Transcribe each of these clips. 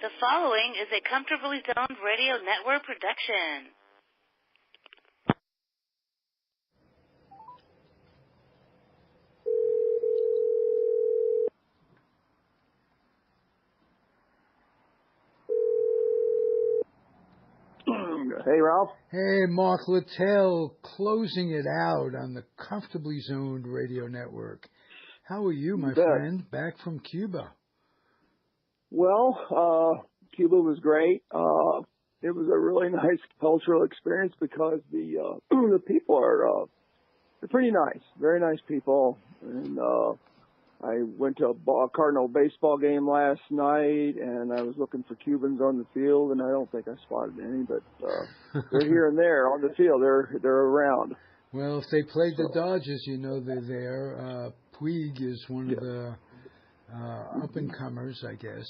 The following is a Comfortably Zoned Radio Network production. Hey, Ralph. Hey, Mark Littell, closing it out on the Comfortably Zoned Radio Network. How are you, my friend, back from Cuba? Well, Cuba was great. It was a really nice cultural experience because the people are they're pretty nice, very nice people. And I went to a Cardinal baseball game last night, and I was looking for Cubans on the field, and I don't think I spotted any, but they're here and there on the field. They're around. Well, if they played the Dodgers, you know they're there. Puig is one of the up-and-comers, I guess.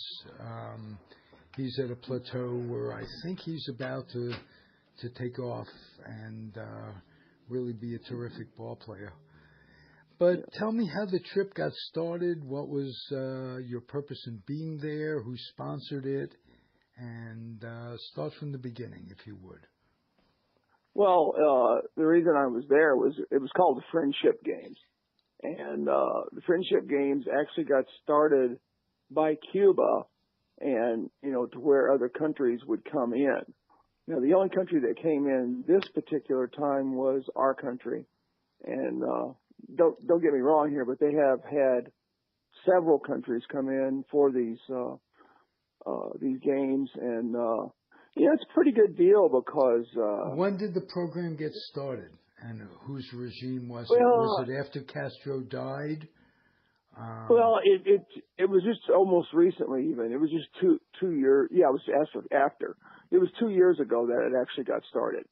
He's at a plateau where I think he's about to take off and really be a terrific ball player. But tell me how the trip got started. What was your purpose in being there? Who sponsored it? And start from the beginning, if you would. Well, the reason I was there was it was called the Friendship Games. And the Friendship Games actually got started by Cuba and, to where other countries would come in. Now, the only country that came in this particular time was our country. And don't get me wrong here, but they have had several countries come in for these games, and it's a pretty good deal because. When did the program get started, and whose regime was it? Was it after Castro died? Well, it was just almost recently. Even it was just two years. Yeah, it was after. It was 2 years ago that it actually got started,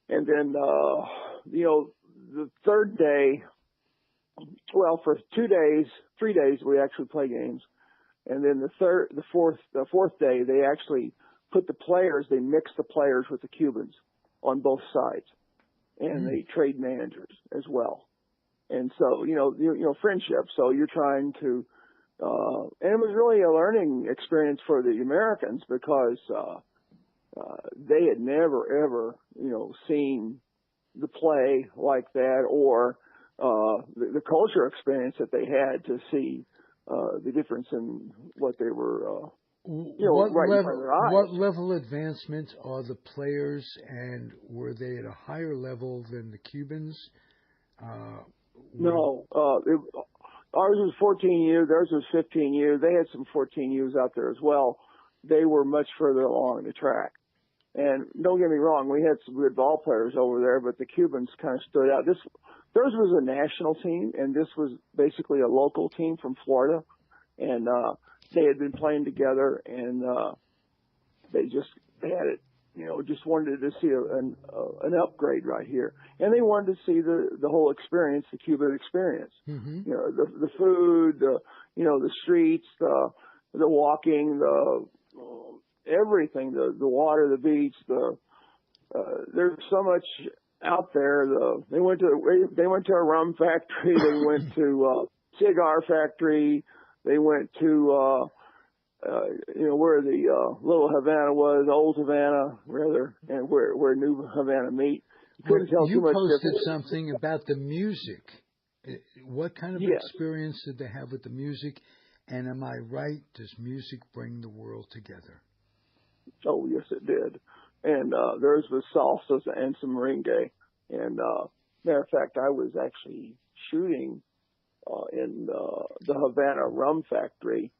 and then the third day, well, for 3 days, we actually play games. And then the fourth day, they actually they mix the players with the Cubans on both sides. And they trade managers as well. And so, friendship. So you're trying to, and it was really a learning experience for the Americans because, they had never, ever, seen the play like that or the culture experience that they had to see the difference in what they were what level advancement are the players, and were they at a higher level than the Cubans? No, ours was 14U, theirs was 15U. They had some 14Us out there as well. They were much further along the track. And don't get me wrong, we had some good ball players over there, but the Cubans kind of stood out. Theirs was a national team, and this was basically a local team from Florida. And they had been playing together, and they had it, just wanted to see an upgrade right here. And they wanted to see the whole experience, the Cuban experience. Mm-hmm. The food, the streets, the walking, everything, the water, the beach, there's so much out there. They went to a rum factory. They went to a cigar factory. They went to where the Little Havana was, Old Havana rather, and where New Havana meet. You posted something about the music. What kind of experience did they have with the music? And am I right? Does music bring the world together? Oh, yes, it did. And theirs was salsas and some merengue. And matter of fact, I was actually shooting in the Havana Rum Factory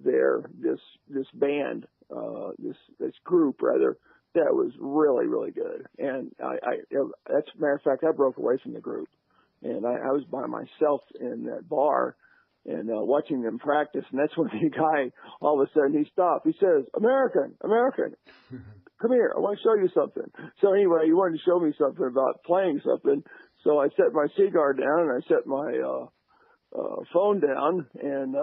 there. This band, this group rather, that was really, really good. And that's matter of fact, I broke away from the group, and I was by myself in that bar. And watching them practice, and that's when the guy, all of a sudden, he stopped. He says, American, come here, I want to show you something. So anyway, he wanted to show me something about playing something. So I set my cigar down, and I set my phone down, and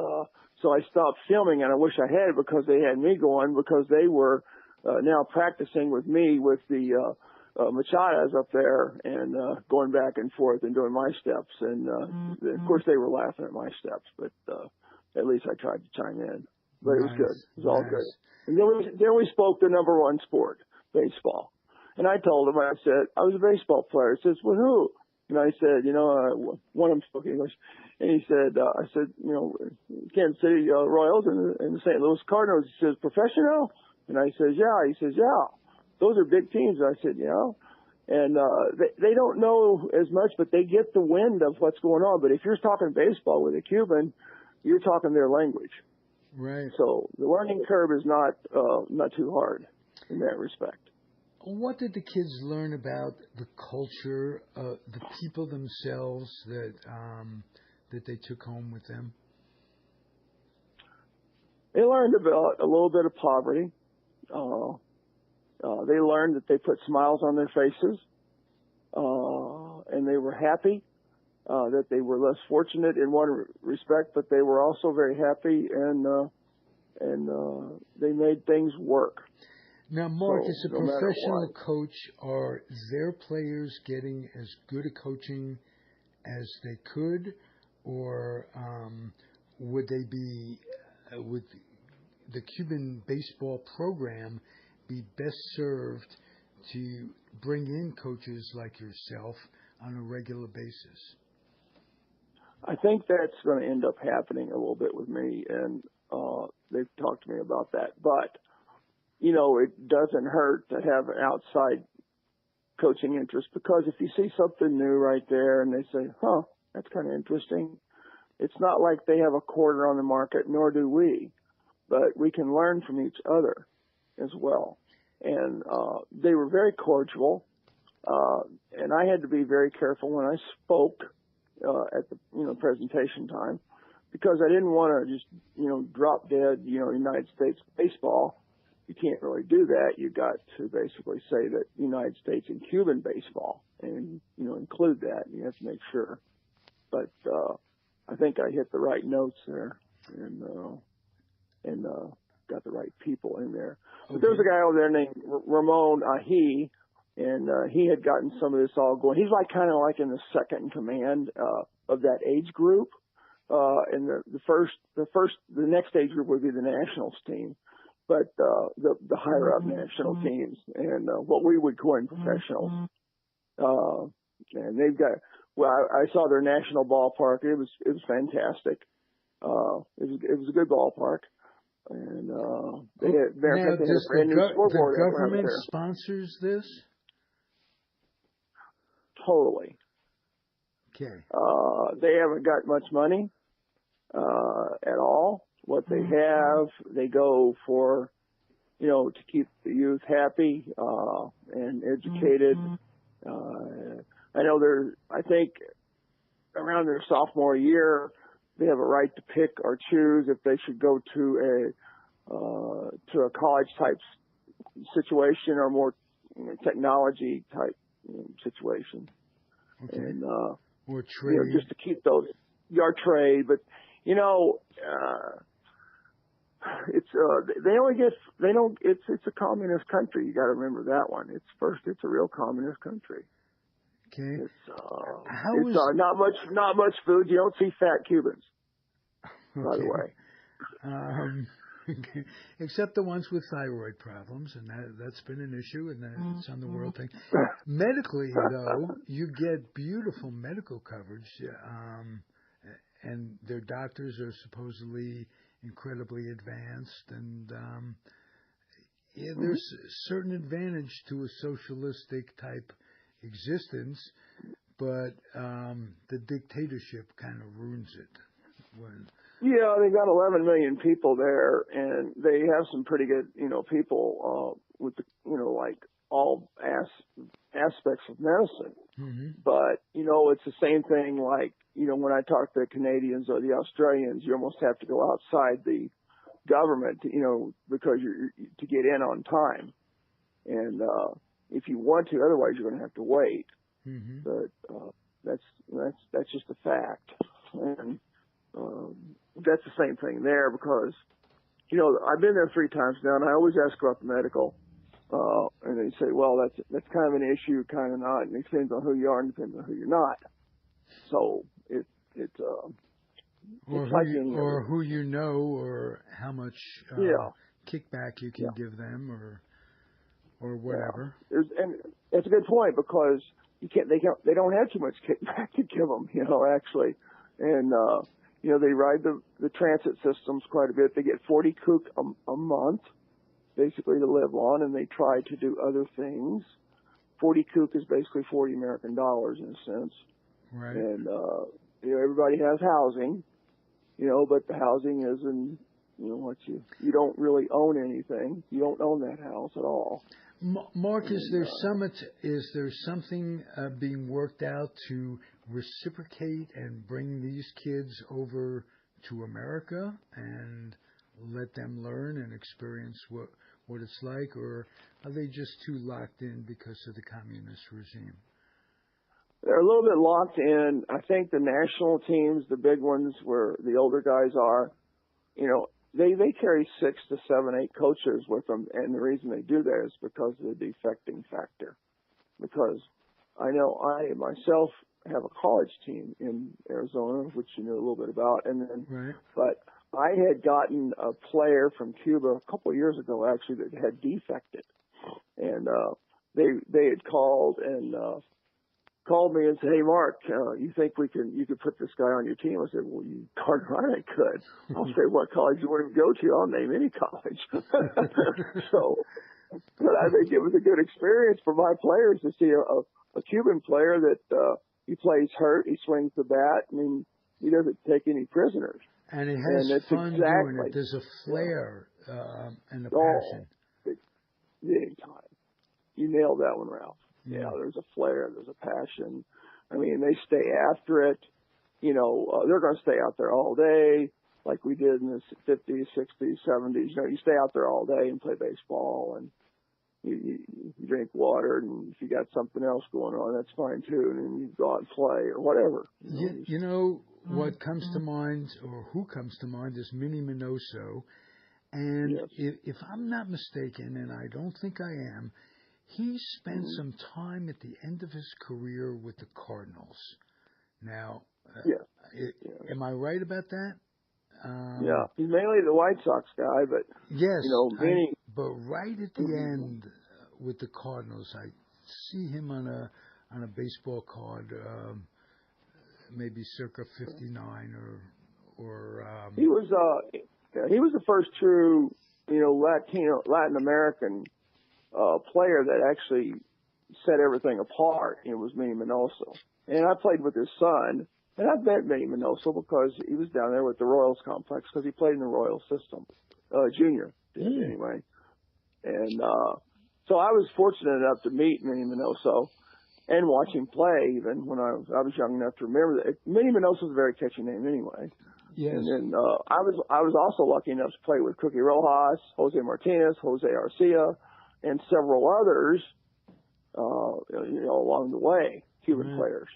so I stopped filming, and I wish I had because they had me going, because they were now practicing with me with the machadas up there and going back and forth and doing my steps. And of course they were laughing at my steps, but at least I tried to chime in. but it was good. It was all nice. good. And then we spoke the number one sport, baseball. And I told him, I said, I was a baseball player. He says, well, who? And I said, one of them spoke English. And he said, I said, Kansas City Royals and the St. Louis Cardinals. He says, professional? And I says, yeah. He says, yeah. Those are big teams. I said, yeah. And they don't know as much, but they get the wind of what's going on. But if you're talking baseball with a Cuban, you're talking their language. Right. So the learning curve is not too hard in that respect. What did the kids learn about the culture, the people themselves that they took home with them? They learned about a little bit of poverty. They learned that they put smiles on their faces, and they were happy. That they were less fortunate in one respect, but they were also very happy, and they made things work. Now, Mark, So, as a no matter professional what. coach, are their players getting as good a coaching as they could, or would they be, would the Cuban baseball program be best served to bring in coaches like yourself on a regular basis? I think that's going to end up happening a little bit with me, and they've talked to me about that. But, it doesn't hurt to have an outside coaching interest, because if you see something new right there and they say, that's kind of interesting, it's not like they have a quarter on the market, nor do we, but we can learn from each other as well. And they were very cordial, and I had to be very careful when I spoke at the presentation time, because I didn't want to just drop dead United States baseball. You can't really do that. You got to basically say that United States and Cuban baseball, and include that. You have to make sure. But I think I hit the right notes there, and got the right people in there. Okay. But there's a guy over there named Ramon Ahi, and he had gotten some of this all going. He's kind of in the second in command of that age group. And the next age group would be the nationals team, but the higher up national teams, and what we would coin professionals. And they've got. Well, I saw their national ballpark. It was fantastic. It was a good ballpark. And they had a brand new scoreboard. The government sponsors this? Totally. Okay. They haven't got much money at all. What they have, they go for, to keep the youth happy and educated. I know I think around their sophomore year, they have a right to pick or choose if they should go to a college type situation or more technology type situation. Okay. And or trade, just to keep those your trade, but it's a communist country. You got to remember that one. It's a real communist country. Okay. It's not much food. You don't see fat Cubans, by the way. Except the ones with thyroid problems, and that's been an issue, and it's on the world thing. Medically, though, you get beautiful medical coverage, and their doctors are supposedly incredibly advanced, and there's a certain advantage to a socialistic type existence, but the dictatorship kind of ruins it. Yeah, they've got 11 million people there, and they have some pretty good, people with the, all aspects of medicine. Mm-hmm. But it's the same thing. When I talk to the Canadians or the Australians, you almost have to go outside the government, because you're to get in on time, and if you want to, otherwise you're going to have to wait. Mm-hmm. But that's just a fact, and that's the same thing there, because I've been there 3 times now, and I always ask about the medical, and they say, well, that's kind of an issue, kind of not, and it depends on who you are and depends on who you're not. So or it's like any or other. who you know, or how much Yeah, kickback you can yeah, give them, or yeah. whatever. And it's a good point because they don't have too much kickback to give them, actually. And, they ride the transit systems quite a bit. They get 40 kook a month, basically, to live on, and they try to do other things. 40 kook is basically 40 American dollars in a sense. Right. And, everybody has housing, but the housing isn't, what you don't really own anything. You don't own that house at all. Mark, And, is there something being worked out to reciprocate and bring these kids over to America and let them learn and experience what it's like, or are they just too locked in because of the communist regime? They're a little bit locked in. I think the national teams, the big ones where the older guys are, they carry 6 to 7, 8 coaches with them. And the reason they do that is because of the defecting factor. Because I know I myself have a college team in Arizona, which you know a little bit about. And then, Right. but I had gotten a player from Cuba a couple of years ago, actually, that had defected. And, they had called me and said, "Hey, Mark, you think you could put this guy on your team?" I said, "Well, you darn right I could. I'll say what college you want him to go to. I'll name any college." So, but I think it was a good experience for my players to see a Cuban player that he plays hurt, he swings the bat, I mean, he doesn't take any prisoners. And it has it's fun doing exactly, it. There's a flair and a oh, passion. big time. You nailed that one, Ralph. Yeah. Yeah, there's a flair, there's a passion. I mean, they stay after it. They're going to stay out there all day, like we did in the 50s, 60s, 70s. You stay out there all day and play baseball, and you drink water, and if you got something else going on, that's fine too. And then you go out and play or whatever. What comes to mind, or who comes to mind, is Minnie Minoso. And yes. if I'm not mistaken, and I don't think I am, he spent some time at the end of his career with the Cardinals. Now, am I right about that? Yeah, he's mainly the White Sox guy, but yes, Minnie. But right at the end with the Cardinals, I see him on a baseball card, maybe circa 59 or. He was the first true Latin American player that actually set everything apart. It was Minnie Minoso, and I played with his son. And I've met Minnie Minoso because he was down there with the Royals complex because he played in the Royals system, junior anyway. And so I was fortunate enough to meet Minnie Minoso and watch him play even when I was young enough to remember that. Minnie Minoso is a very catchy name anyway. Yes. And then I was also lucky enough to play with Cookie Rojas, Jose Martinez, Jose Arcia, and several others, along the way, Cuban players.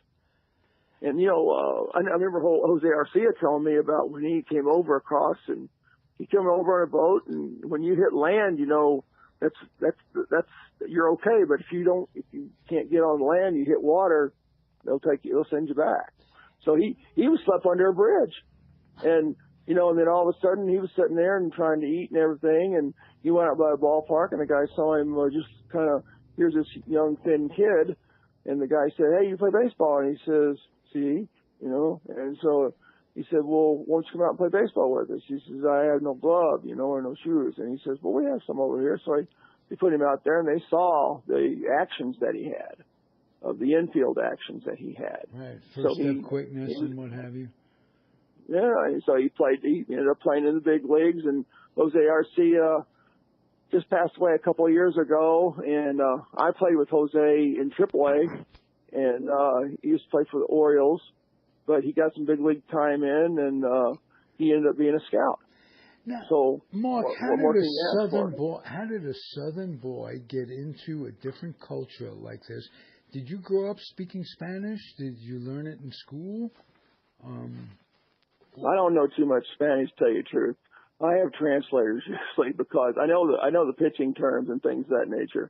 And, I remember Jose Arcia telling me about when he came over across, and he came over on a boat, and when you hit land, that's you're okay. But if you can't get on land, you hit water, they'll send you back. So he was slept under a bridge, and and then all of a sudden he was sitting there and trying to eat and everything, and he went out by a ballpark, and the guy saw him just kind of, here's this young thin kid, and the guy said, "Hey, you play baseball?" And he says, "See," and so he said, "Well, why don't you come out and play baseball with us?" He says, "I have no glove, or no shoes." And he says, "Well, we have some over here." So they put him out there, and they saw the actions that he had, of the infield actions that he had. Right, first step quickness and what have you. Yeah, and so he ended up playing in the big leagues, and Jose Arcia just passed away a couple of years ago, and I played with Jose in AAA, and he used to play for the Orioles, but he got some big league time in, and he ended up being a scout. Now, so, Mark, how did a Southern boy get into a different culture like this? Did you grow up speaking Spanish? Did you learn it in school? I don't know too much Spanish, to tell you the truth. I have translators usually because I know the pitching terms and things of that nature,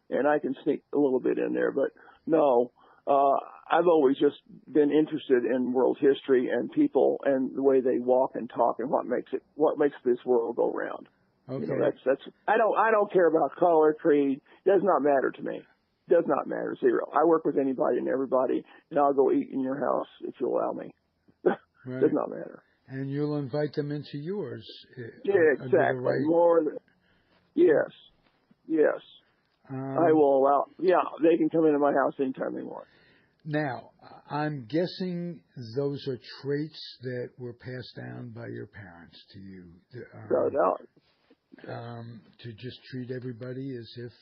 and I can sneak a little bit in there. But no, I've always just been interested in world history and people and the way they walk and talk and what makes this world go round. Okay. You know, that's I don't care about color, creed. It does not matter to me. Does not matter. Zero. I work with anybody and everybody, and I'll go eat in your house if you allow me. Right. Does not matter. And you'll invite them into yours. Yeah, exactly. More than, yes. I will allow. Yeah, they can come into my house anytime they want. Now, I'm guessing those are traits that were passed down by your parents to you. No doubt. To just treat everybody as if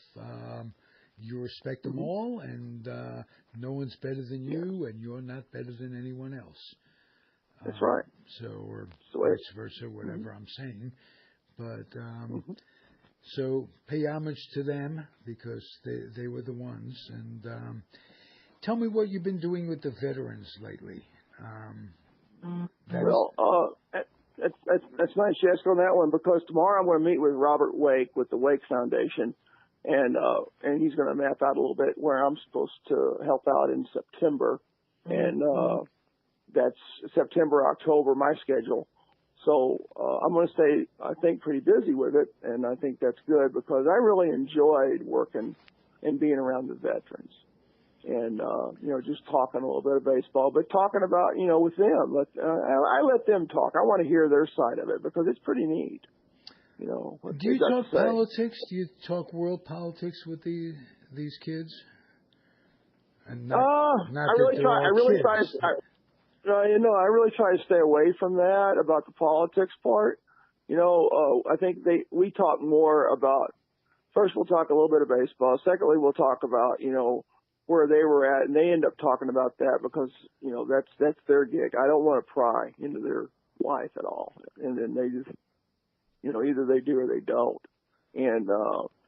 you respect them all, and no one's better than you, and you're not better than anyone else. That's right. So, or vice versa, whatever I'm saying. But so pay homage to them because they were the ones. And tell me what you've been doing with the veterans lately. That's nice you asked on that one, because tomorrow I'm going to meet with Robert Wake with the Wake Foundation, and he's going to map out a little bit where I'm supposed to help out in September, and that's September, October, my schedule. So I'm going to stay, I think, pretty busy with it, and I think that's good because I really enjoyed working and being around the veterans. And, just talking a little bit of baseball, but talking about, with them. I let them talk. I want to hear their side of it because it's pretty neat. Do you talk politics? Do you talk world politics with these kids? And I really try to stay away from that about the politics part. I think we talk more about, first we'll talk a little bit of baseball. Secondly, we'll talk about, where they were at, and they end up talking about that because, that's their gig. I don't want to pry into their life at all. And then they just, either they do or they don't. And,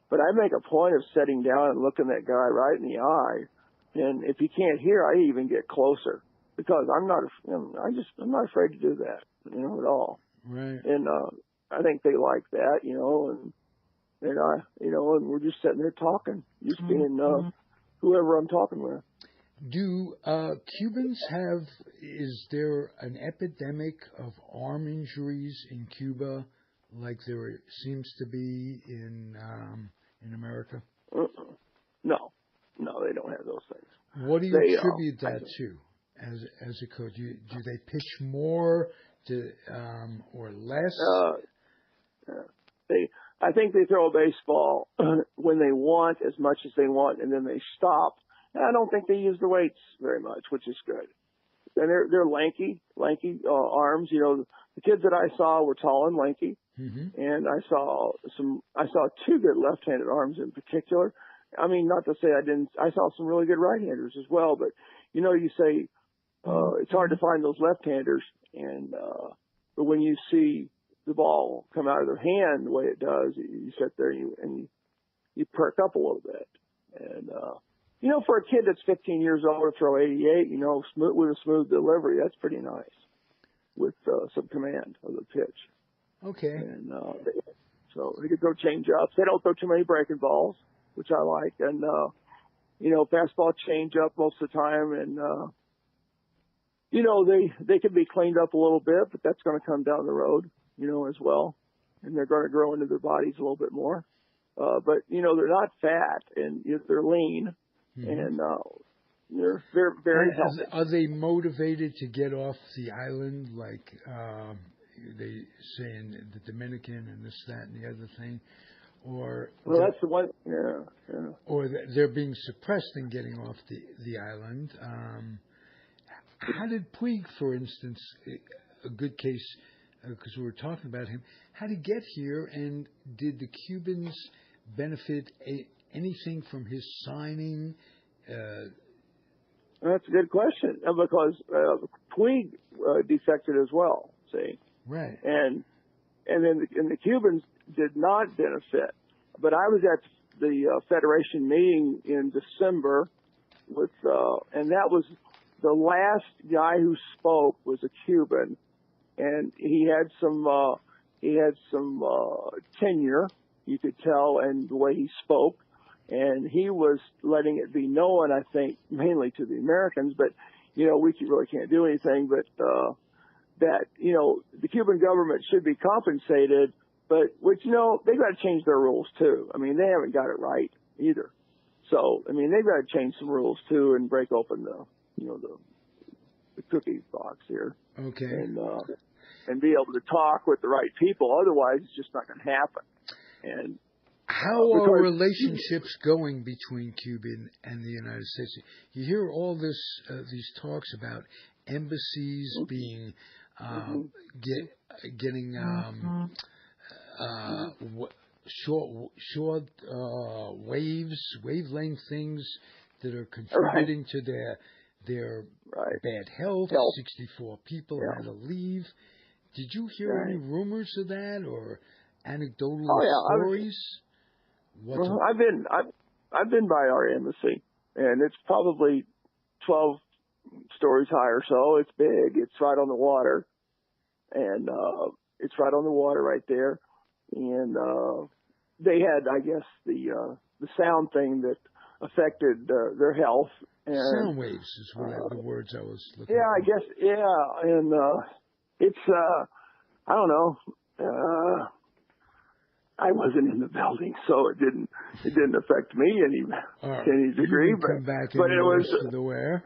but I make a point of sitting down and looking that guy right in the eye. And if he can't hear, I even get closer because I'm not afraid to do that, at all. Right. And, I think they like that, and and we're just sitting there talking, just being, whoever I'm talking with. Do Cubans is there an epidemic of arm injuries in Cuba like there seems to be in America? No, they don't have those things. What do you attribute that to as a coach? Do they pitch more or less? I think they throw a baseball when they want as much as they want, and then they stop. And I don't think they use the weights very much, which is good. And they're lanky arms. The kids that I saw were tall and lanky, and I saw two good left-handed arms in particular. I mean, not to say I saw some really good right-handers as well, but you say it's hard to find those left-handers, and but when you see the ball come out of their hand the way it does, you sit there and you perk up a little bit. And, for a kid that's 15 years old to throw 88, with a smooth delivery, that's pretty nice with some command of the pitch. Okay. And so they could throw change-ups. They don't throw too many breaking balls, which I like. And, fastball change-up most of the time. And, they can be cleaned up a little bit, but that's going to come down the road. As well, and they're going to grow into their bodies a little bit more. But they're not fat, and they're lean, and they're very healthy. Are they motivated to get off the island, like they say in the Dominican and this, that, and the other thing, or that's the one. Yeah. Or they're being suppressed in getting off the island. How did Puig, for instance, a good case? Because we were talking about him, how did he get here, and did the Cubans benefit anything from his signing? That's a good question, because Puig defected as well, see? Right. And then the Cubans did not benefit. But I was at the Federation meeting in December and that was the last guy who spoke was a Cuban. And he had some tenure, you could tell, and the way he spoke. And he was letting it be known, I think, mainly to the Americans, but, we really can't do anything, but, that, the Cuban government should be compensated, but, they've got to change their rules too. I mean, they haven't got it right either. So, they've got to change some rules too and break open the cookie box here. Okay. And be able to talk with the right people. Otherwise, it's just not going to happen. And how are relationships going between Cuba and the United States? You hear all these talks about embassies being getting short wavelength things that are contributing to their bad health. 64 people had to leave. Did you hear any rumors of that or anecdotal stories? I've been by our embassy, and it's probably 12 stories high or so. It's big. It's right on the water, and it's right on the water right there. And they had, I guess, the sound thing that affected their health. And sound waves is the words I was looking for. I guess, and it's I don't know. I wasn't in the building, so it didn't affect me any degree. You come back but it was to the wear.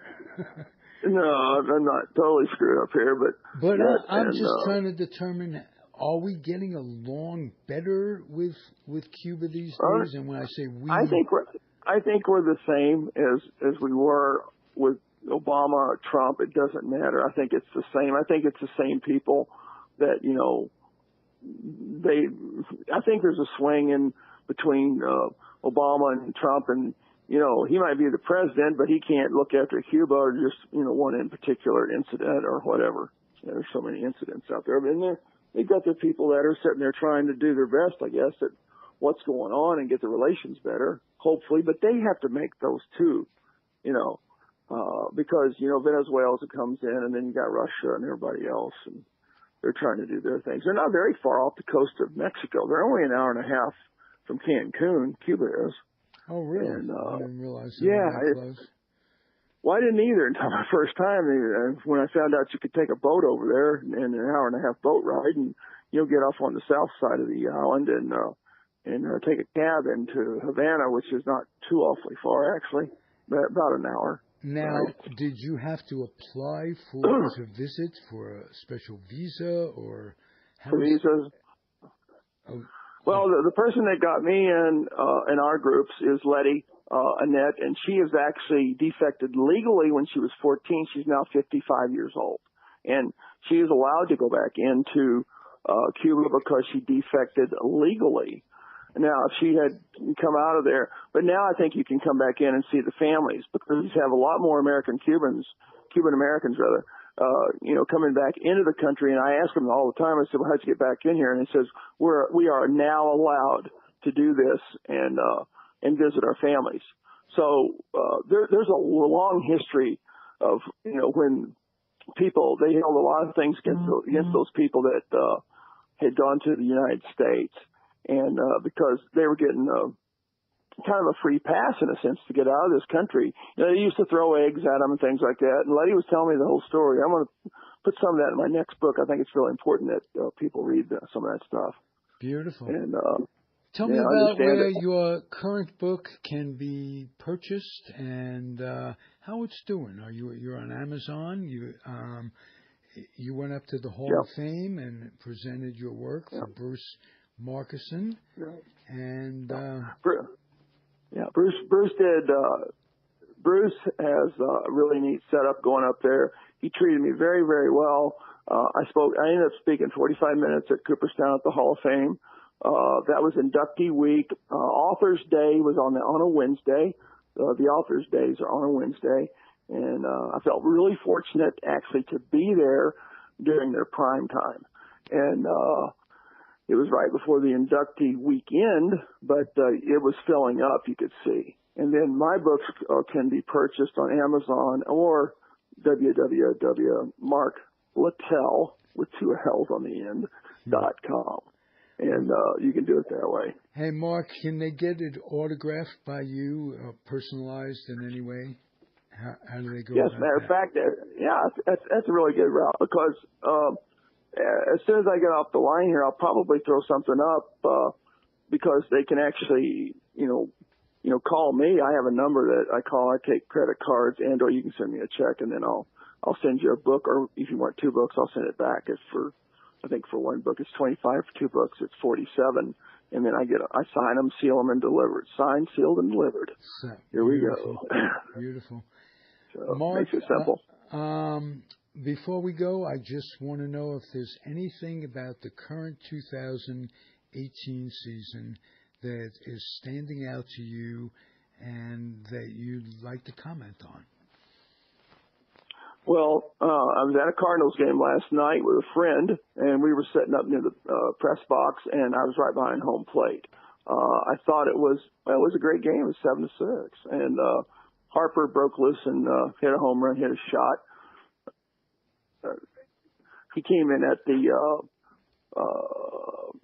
No, I'm not totally screwed up here, but I'm just trying to determine: are we getting along better with Cuba these days? And when I say we, I think we're the same as we were with Obama or Trump. It doesn't matter. I think it's the same. I think it's the same people that I think there's a swing in between Obama and Trump, and he might be the president, but he can't look after Cuba or just one in particular incident or whatever. There's so many incidents out there, but they've got their people that are sitting there trying to do their best, I guess, at what's going on and get the relations better, hopefully. But they have to make those too, because Venezuela comes in, and then you got Russia and everybody else, and they're trying to do their things. They're not very far off the coast of Mexico. They're only an hour and a half from Cancun, Cuba is. Oh, really? And, I didn't realize they were that close. Well, I didn't either until my first time. When I found out you could take a boat over there and an hour and a half boat ride, and get off on the south side of the island and take a cab into Havana, which is not too awfully far, actually, about an hour. Now, did you have to apply to visit for a special visa or for visas? Well, the person that got me in our groups is Letty Annette, and she is actually defected legally when she was 14. She's now 55 years old, and she is allowed to go back into Cuba because she defected legally. Now, if she had come out of there, but now I think you can come back in and see the families because you have a lot more Cuban Americans rather, coming back into the country. And I ask them all the time, I said, well, how'd you get back in here? And it says, we are now allowed to do this and visit our families. So, there's a long history of, when people, they held a lot of things against those people that, had gone to the United States. And because they were getting kind of a free pass, in a sense, to get out of this country. They used to throw eggs at them and things like that. And Letty was telling me the whole story. I'm going to put some of that in my next book. I think it's really important that people read some of that stuff. Beautiful. And tell me about where your current book can be purchased and how it's doing. You're on Amazon. You went up to the Hall of Fame and presented your work for Bruce Markison, and Bruce did. Bruce has a really neat setup going up there. He treated me very, very well. I ended up speaking 45 minutes at Cooperstown at the Hall of Fame. That was inductee week. Authors Day was on a Wednesday. The Authors Days are on a Wednesday, and I felt really fortunate actually to be there during their prime time, and. It was right before the inductee weekend, but it was filling up, you could see. And then my books can be purchased on Amazon or www.marklittell, with two L's on the end, .com. and you can do it that way. Hey, Mark, can they get it autographed by you, personalized in any way? How do they go Yes, about matter of that? fact, that's a really good route because as soon as I get off the line here, I'll probably throw something up because they can actually, call me. I have a number that I call. I take credit cards, or you can send me a check, and then I'll send you a book, or if you want 2 books, I'll send it back. I think for 1 book it's 25. For 2 books it's 47. And then I sign them, seal them, and deliver it. Signed, sealed, and delivered. So, Here we go. Beautiful. So Mark, makes it simple. Before we go, I just want to know if there's anything about the current 2018 season that is standing out to you and that you'd like to comment on. Well, I was at a Cardinals game last night with a friend, and we were sitting up near the press box, and I was right behind home plate. I thought it was a great game. It was 7-6, and Harper broke loose and hit a home run, hit a shot. He came in at the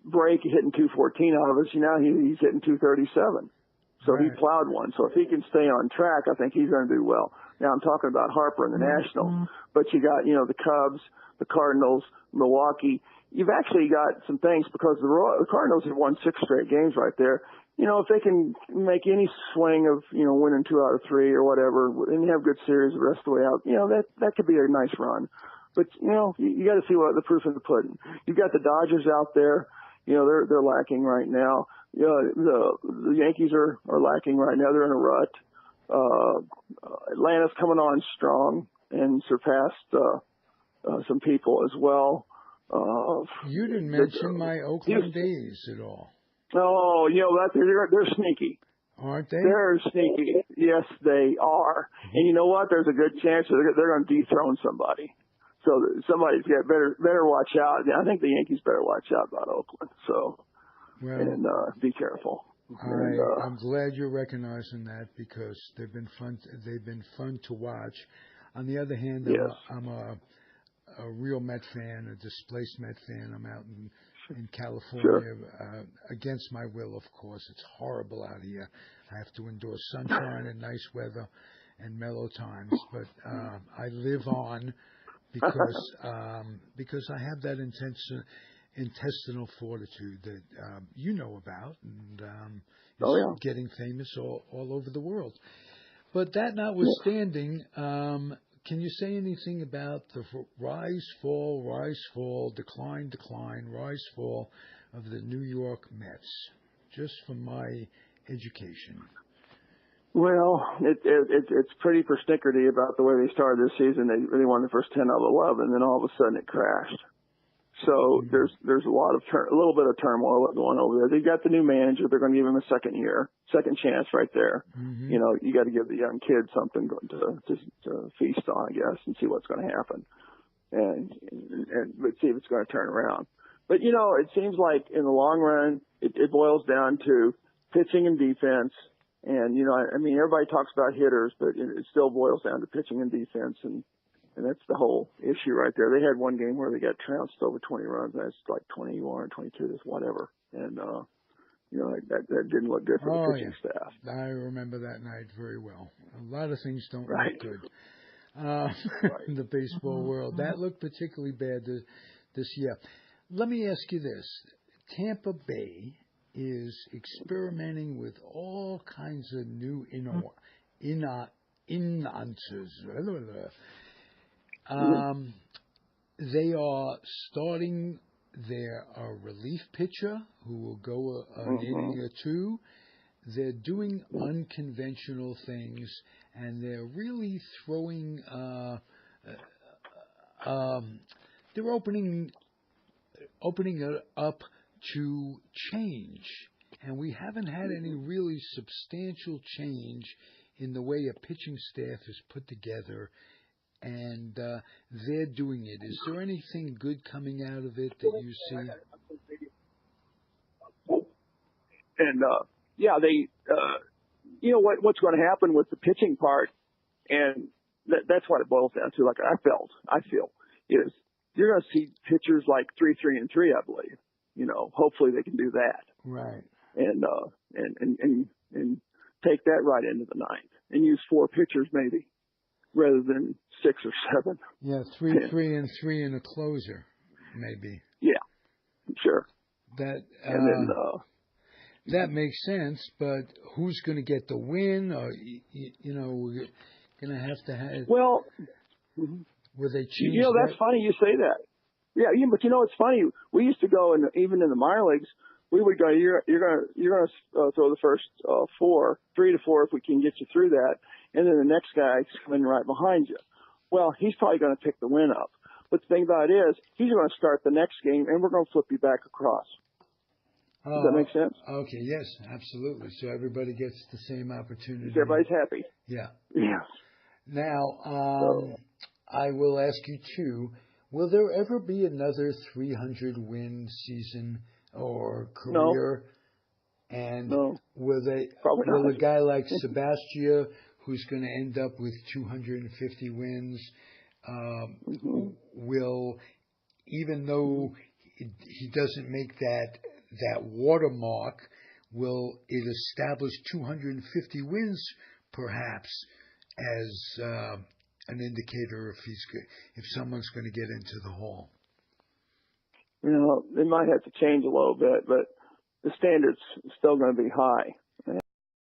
break hitting 214 out of us. Now he's hitting 237. So Right. He plowed one. So if he can stay on track, I think he's going to do well. Now I'm talking about Harper and the Nationals, but you got, the Cubs, the Cardinals, Milwaukee. You've actually got some things because the Cardinals have won 6 straight games right there. If they can make any swing of, winning 2 out of 3 or whatever, and you have good series the rest of the way out, that could be a nice run. But, you got to see what the proof in the pudding. You've got the Dodgers out there. They're lacking right now. The Yankees are lacking right now. They're in a rut. Atlanta's coming on strong and surpassed some people as well. You didn't mention my Oakland A's at all. Oh, they're sneaky. Aren't they? They're sneaky. Yes, they are. And you know what? There's a good chance that they're going to dethrone somebody. So somebody's got better watch out. I think the Yankees better watch out about Oakland. So, and be careful. I'm glad you're recognizing that because they've been fun to watch. On the other hand, yes. I'm a real Met fan, a displaced Met fan. I'm out in California against my will, of course. It's horrible out here. I have to endure sunshine and nice weather and mellow times, but I live on because I have that intestinal fortitude that you know about, and it's getting famous all over the world. But that notwithstanding, can you say anything about the rise, fall, decline, rise, fall of the New York Mets, just from my education? Well, it's pretty persnickety about the way they started this season. They really won the first 10 out of 11, and then all of a sudden it crashed. So there's a little bit of turmoil going over there. They got the new manager. They're going to give him a second chance right there. Mm-hmm. You got to give the young kids something to feast on, I guess, and see what's going to happen, and see if it's going to turn around. But it seems like in the long run, it boils down to pitching and defense. And everybody talks about hitters, but it still boils down to pitching and defense, and that's the whole issue right there. They had one game where they got trounced over 20 runs. That's like 21 or 22, just whatever. And, that didn't look good for the pitching staff. I remember that night very well. A lot of things don't look good in the baseball world. That looked particularly bad this year. Let me ask you this. Tampa Bay is experimenting with all kinds of new answers. They are starting their relief pitcher who will go an inning or two. They're doing unconventional things, and they're really throwing. They're opening it up to change, and we haven't had any really substantial change in the way a pitching staff is put together, and they're doing it. Is there anything good coming out of it that you see? And what's going to happen with the pitching part, and that's what it boils down to. Like I feel is you're going to see pitchers like 3-3-3, I believe. hopefully they can do that. Right. And take that right into the ninth and use 4 pitchers maybe rather than 6 or 7. Yeah, 3 and 3 in a closer, maybe. Yeah, sure. That And then that makes sense, but who's going to get the win? Or we're going to have. Well, will they change? That's funny you say that. Yeah, but it's funny. We used to go, and even in the minor leagues, we would go. You're gonna throw the first 3 to 4 if we can get you through that, and then the next guy's coming right behind you. Well, he's probably going to pick the win up. But the thing about it is, he's going to start the next game, and we're going to flip you back across. Does that make sense? Okay, yes, absolutely. So everybody gets the same opportunity. Everybody's happy. Yeah. Yes. Now, I will ask you too, will there ever be another 300-win season or career? No. And no. will a guy like Sebastia, who's going to end up with 250 wins, will, even though he doesn't make that watermark, will it establish 250 wins perhaps as an indicator if someone's going to get into the Hall? They might have to change a little bit, but the standard's still going to be high.